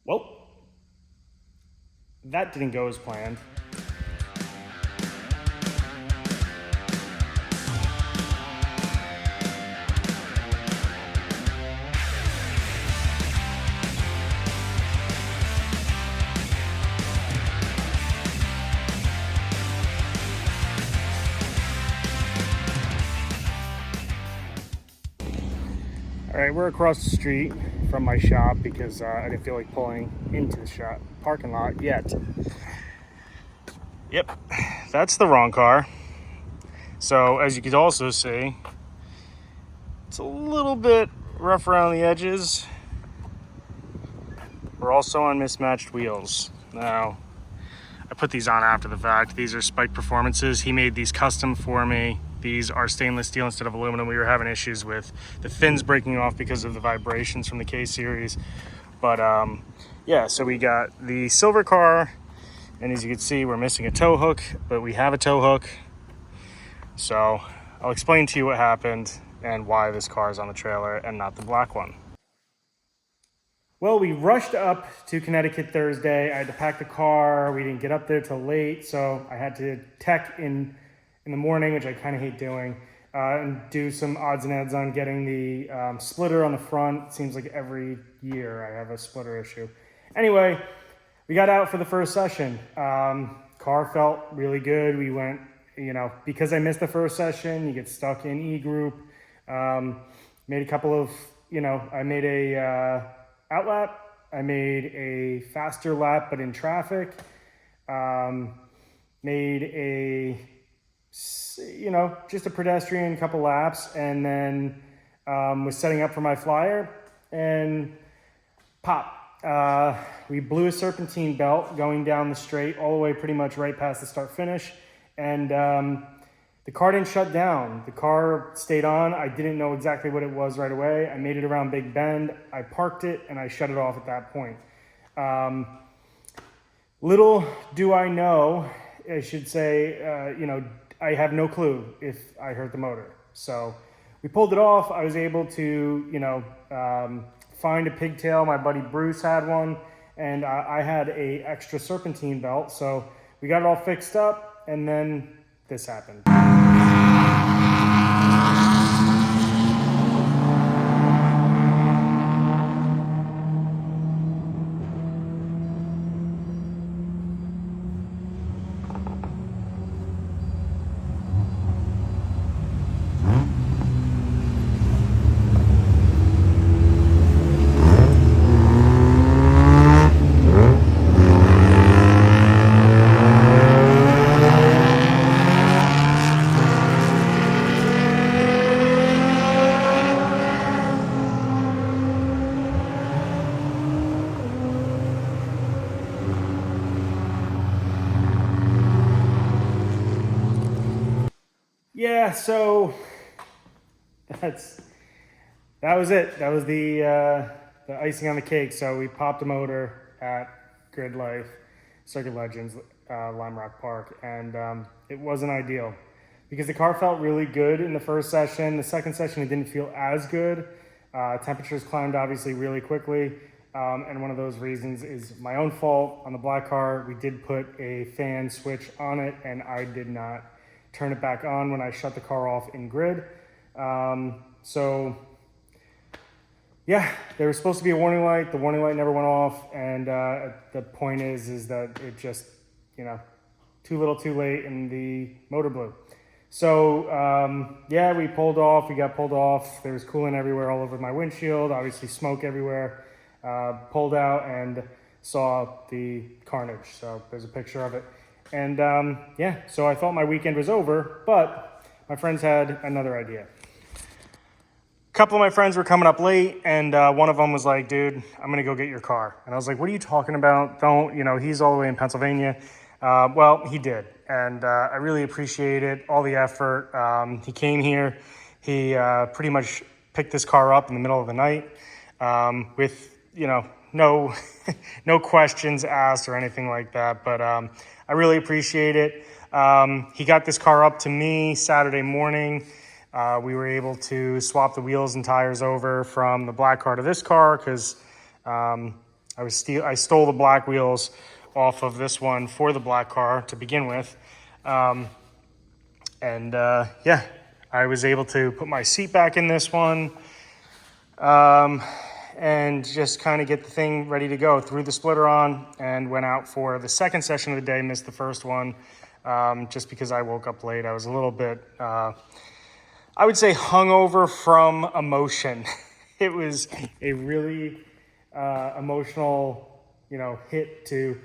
Well, that didn't go as planned. All right, we're across the street from my shop because I didn't feel like pulling into the shop parking lot yet. Yep, that's the wrong car. So as you can also see, it's a little bit rough around the edges. We're also on mismatched wheels. Now, I put these on after the fact. These are Spike Performances. He made these custom for me. These are stainless steel instead of aluminum. We were having issues with the fins breaking off because of the vibrations from the K series. But yeah, so we got the silver car, and as you can see, we're missing a tow hook, but we have a tow hook. So I'll explain to you what happened and why this car is on the trailer and not the black one. Well, we rushed up to Connecticut Thursday. I had to pack the car. We didn't get up there till late, so I had to tech in the morning, which I kind of hate doing, and do some odds and ends on getting the splitter on the front. It seems like every year I have a splitter issue. Anyway, we got out for the first session. Car felt really good. We went, because I missed the first session, you get stuck in E group. Made a couple of, I made a out lap. I made a faster lap, but in traffic. Made a, just a pedestrian couple laps, and then was setting up for my flyer, and pop. We blew a serpentine belt going down the straight all the way pretty much right past the start finish, and the car didn't shut down. The car stayed on. I didn't know exactly what it was right away. I made it around Big Bend. I parked it, and I shut it off at that point. Little do I know, I should say, I have no clue if I hurt the motor. So we pulled it off. I was able to, find a pigtail. My buddy Bruce had one, and I had a extra serpentine belt. So we got it all fixed up, and then this happened. Yeah, so that was it. That was the icing on the cake. So we popped a motor at Gridlife Circuit Legends Lime Rock Park, and it wasn't ideal because the car felt really good in the first session. The second session, it didn't feel as good. Temperatures climbed obviously really quickly, and one of those reasons is my own fault. On the black car, we did put a fan switch on it, and I did not turn it back on when I shut the car off in grid. So yeah, there was supposed to be a warning light. The warning light never went off, and the point is that it just, too little too late, and the motor blew. So yeah, we pulled off. We got pulled off. There was coolant everywhere, all over my windshield, obviously smoke everywhere. Pulled out and saw the carnage. So there's a picture of it. And yeah, so I thought my weekend was over, but my friends had another idea. A couple of my friends were coming up late, and one of them was like, dude, I'm gonna go get your car. And I was like, what are you talking about? Don't, he's all the way in Pennsylvania. Well, he did, and I really appreciate it, all the effort. He came here, he pretty much picked this car up in the middle of the night with, no, no questions asked or anything like that, but I really appreciate it. He got this car up to me Saturday morning. We were able to swap the wheels and tires over from the black car to this car because I stole the black wheels off of this one for the black car to begin with. Yeah, I was able to put my seat back in this one, and just kind of get the thing ready to go. Threw the splitter on and went out for the second session of the day, missed the first one, just because I woke up late. I was a little bit, I would say, hungover from emotion. It was a really emotional, hit to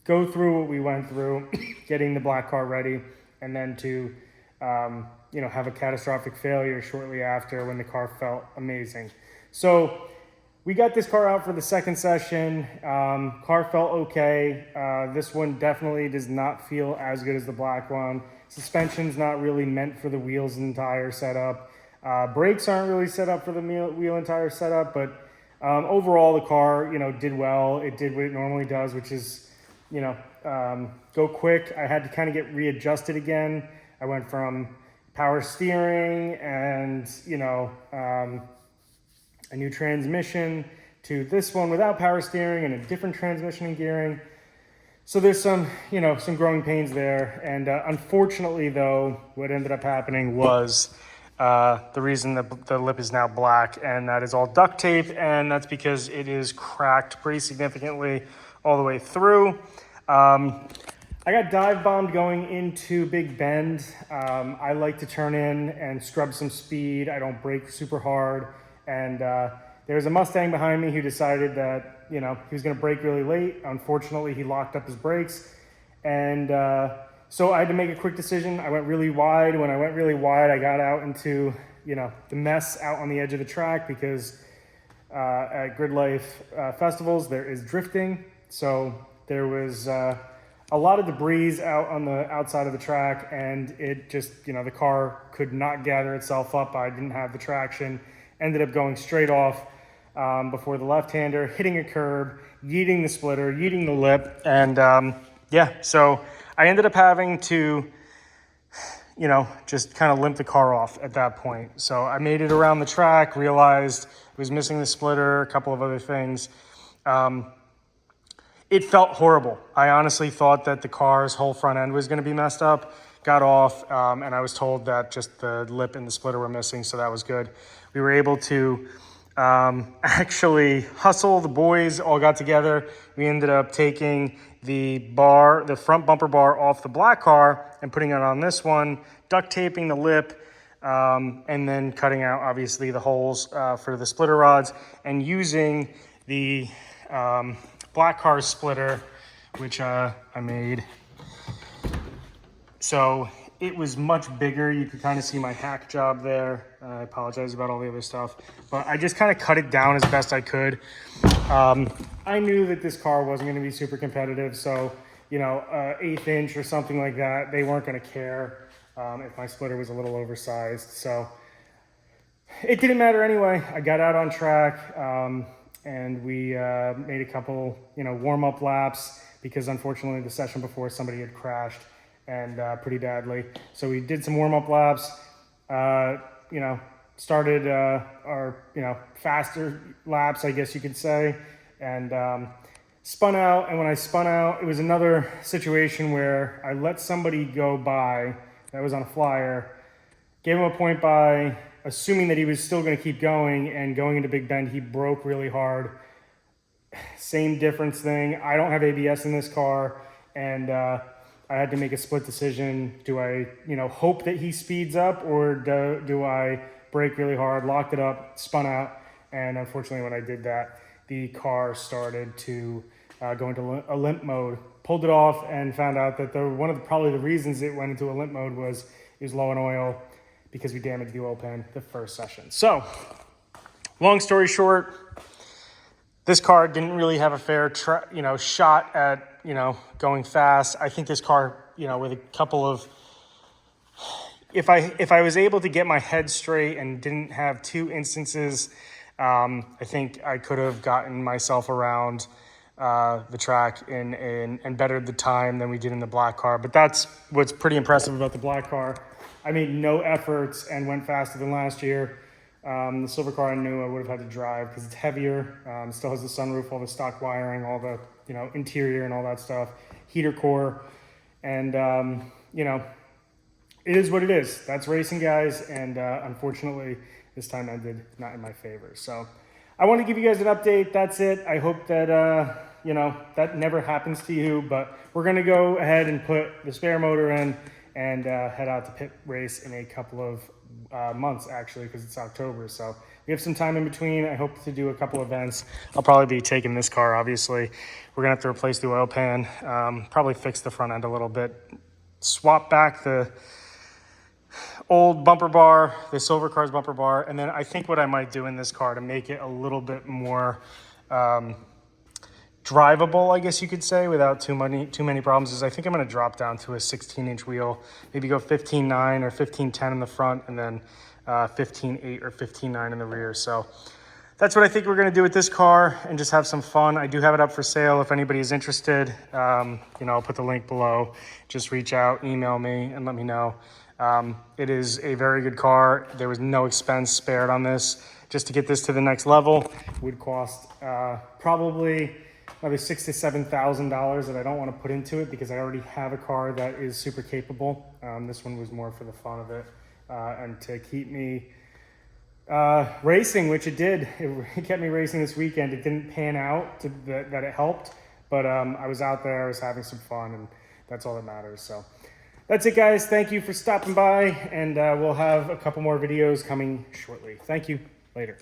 go through what we went through, getting the black car ready, and then to, have a catastrophic failure shortly after when the car felt amazing. So we got this car out for the second session. Car felt okay. This one definitely does not feel as good as the black one. Suspension's not really meant for the wheels and tire setup. Brakes aren't really set up for the wheel and tire setup, but overall the car, did well. It did what it normally does, which is, go quick. I had to kind of get readjusted again. I went from power steering and, a new transmission to this one without power steering and a different transmission and gearing. So there's some growing pains there. And unfortunately, though, what ended up happening was the reason that the lip is now black, and that is all duct tape, and that's because it is cracked pretty significantly all the way through. I got dive bombed going into Big Bend. I like to turn in and scrub some speed. I don't brake super hard. And there was a Mustang behind me who decided that, he was going to brake really late. Unfortunately, he locked up his brakes. And so I had to make a quick decision. I went really wide. When I went really wide, I got out into, the mess out on the edge of the track because at Gridlife festivals, there is drifting. So there was a lot of debris out on the outside of the track, and it just, the car could not gather itself up. I didn't have the traction. Ended up going straight off before the left-hander, hitting a curb, yeeting the splitter, yeeting the lip, and so I ended up having to, just kind of limp the car off at that point. So I made it around the track, realized I was missing the splitter, a couple of other things. It felt horrible. I honestly thought that the car's whole front end was going to be messed up. Got off, and I was told that just the lip and the splitter were missing, so that was good. We were able to actually hustle. The boys all got together. We ended up taking the front bumper bar off the black car and putting it on this one, duct taping the lip, and then cutting out, obviously, the holes for the splitter rods, and using the black car splitter, which I made. So it was much bigger. You could kind of see my hack job there. I apologize about all the other stuff, but I just kind of cut it down as best I could. I knew that this car wasn't going to be super competitive, so 1/8 inch or something like that, they weren't going to care if my splitter was a little oversized. So it didn't matter anyway. I got out on track, and we made a couple warm-up laps because unfortunately the session before somebody had crashed, and pretty badly. So we did some warm-up laps, started our, faster laps, I guess you could say, and spun out. And when I spun out, it was another situation where I let somebody go by that was on a flyer, gave him a point by, assuming that he was still going to keep going, and going into Big Bend, he broke really hard. Same difference thing. I don't have ABS in this car, and I had to make a split decision. Do I, hope that he speeds up, or do I brake really hard, locked it up, spun out, and unfortunately when I did that, the car started to go into a limp mode. Pulled it off and found out that probably the reasons it went into a limp mode was it was low in oil because we damaged the oil pan the first session. So, long story short, this car didn't really have a fair shot at going fast. I think this car, with a couple of, if I was able to get my head straight and didn't have two instances, I think I could have gotten myself around the track and bettered the time than we did in the black car. But that's what's pretty impressive about the black car. I made no efforts and went faster than last year. The silver car I knew I would have had to drive because it's heavier. Still has the sunroof, all the stock wiring, all the, you know, interior and all that stuff, heater core. And, you know, it is what it is. That's racing, guys. And unfortunately, this time ended not in my favor. So I want to give you guys an update. That's it. I hope that, you know, that never happens to you. But we're going to go ahead and put the spare motor in and head out to pit race in a couple of months, actually, because it's October. So we have some time in between. I hope to do a couple events. I'll probably be taking this car, obviously. We're going to have to replace the oil pan, probably fix the front end a little bit, swap back the old bumper bar, the silver car's bumper bar, and then I think what I might do in this car to make it a little bit more drivable, I guess you could say, without too many problems, is I think I'm going to drop down to a 16-inch wheel, maybe go 15.9 or 15.10 in the front, and then 15.8 or 15.9 in the rear. So that's what I think we're going to do with this car and just have some fun. I do have it up for sale if anybody is interested. You know, I'll put the link below. Just reach out, email me, and let me know. It is a very good car. There was no expense spared on this. Just to get this to the next level would cost probably $6,000 to $7,000 that I don't want to put into it because I already have a car that is super capable. This one was more for the fun of it and to keep me racing, which it did. It kept me racing this weekend. It didn't pan out that it helped, but I was out there, I was having some fun, and that's all that matters. So that's it, guys. Thank you for stopping by, and we'll have a couple more videos coming shortly. Thank you. Later.